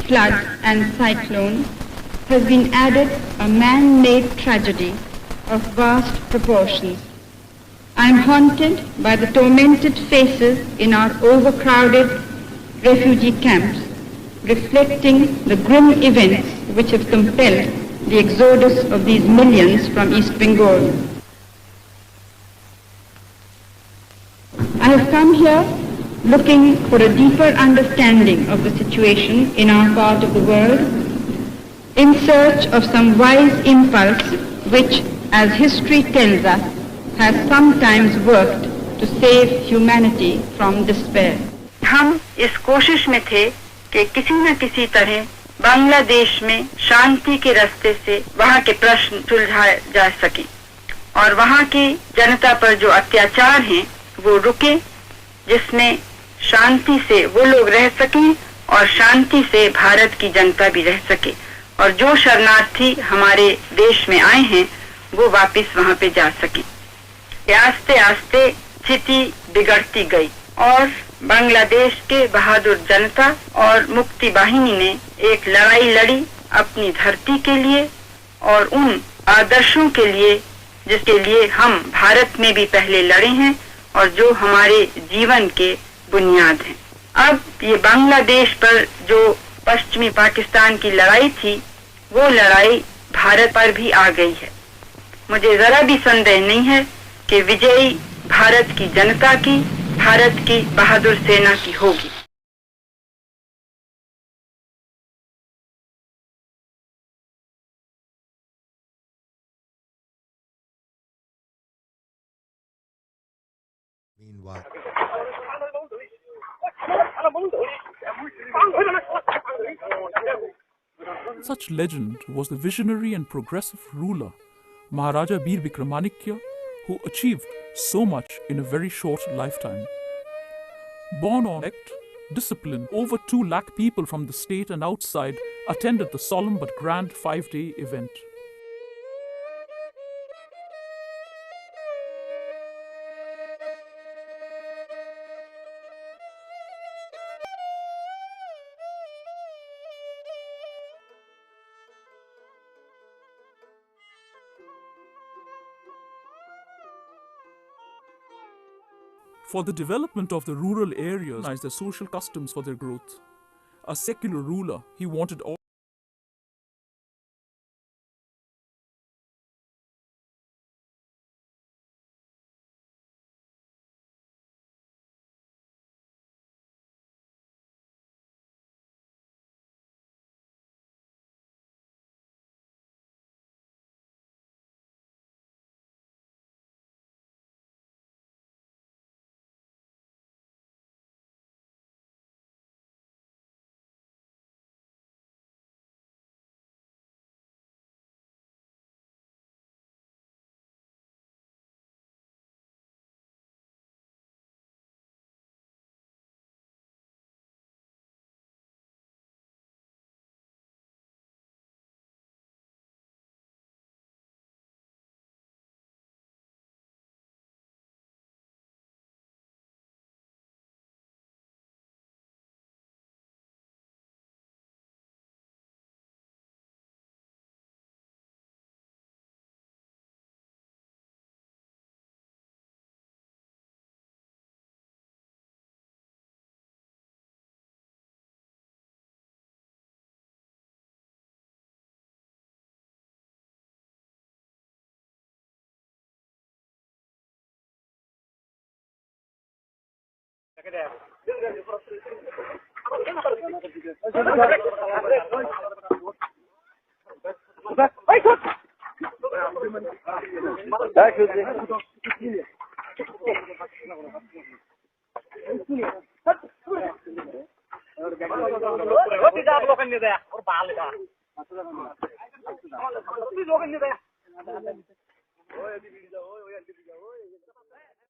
flood and cyclone has been added a man-made tragedy of vast proportions. I am haunted by the tormented faces in our overcrowded refugee camps, reflecting the grim events which have compelled the exodus of these millions from East Bengal. I have come here looking for a deeper understanding of the situation in our part of the world, in search of some wise impulse which, as history tells us, has sometimes worked to save humanity from despair. हम इस कोशिश में थे कि किसी न किसी तरह बांग्लादेश में शांति के रास्ते से वहाँ के प्रश्न सुलझाए जा सके और वहाँ की जनता पर जो अत्याचार हैं वो रुके, जिसमें शांति से वो लोग रह सकें और शांति से भारत की जनता भी रह सके और जो शरणार्थी हमारे देश में आए हैं वो वापस वहाँ पे जा सके। आस्ते आस्ते स्थिति बिगड़ती गई और बांग्लादेश के बहादुर जनता और मुक्ति वाहिनी ने एक लड़ाई लड़ी अपनी धरती के लिए और उन आदर्शों के लिए जिसके लिए हम भारत में भी पहले लड़े हैं और जो हमारे जीवन के बुनियाद हैं। अब ये बांग्लादेश पर जो पश्चिमी पाकिस्तान की लड़ाई थी वो लड़ाई भारत पर भी आ गई है। मुझे जरा भी संदेह नहीं है कि विजयी भारत की जनता की, भारत की बहादुर सेना की होगी। Meanwhile, such legend was the visionary and progressive ruler Maharaja Bir Vikramaditya, who achieved so much in a very short lifetime. Born on elect, discipline, over 2 lakh people from the state and outside attended the solemn but grand 5-day event. For the development of the rural areas, as their social customs for their growth. A secular ruler, he wanted all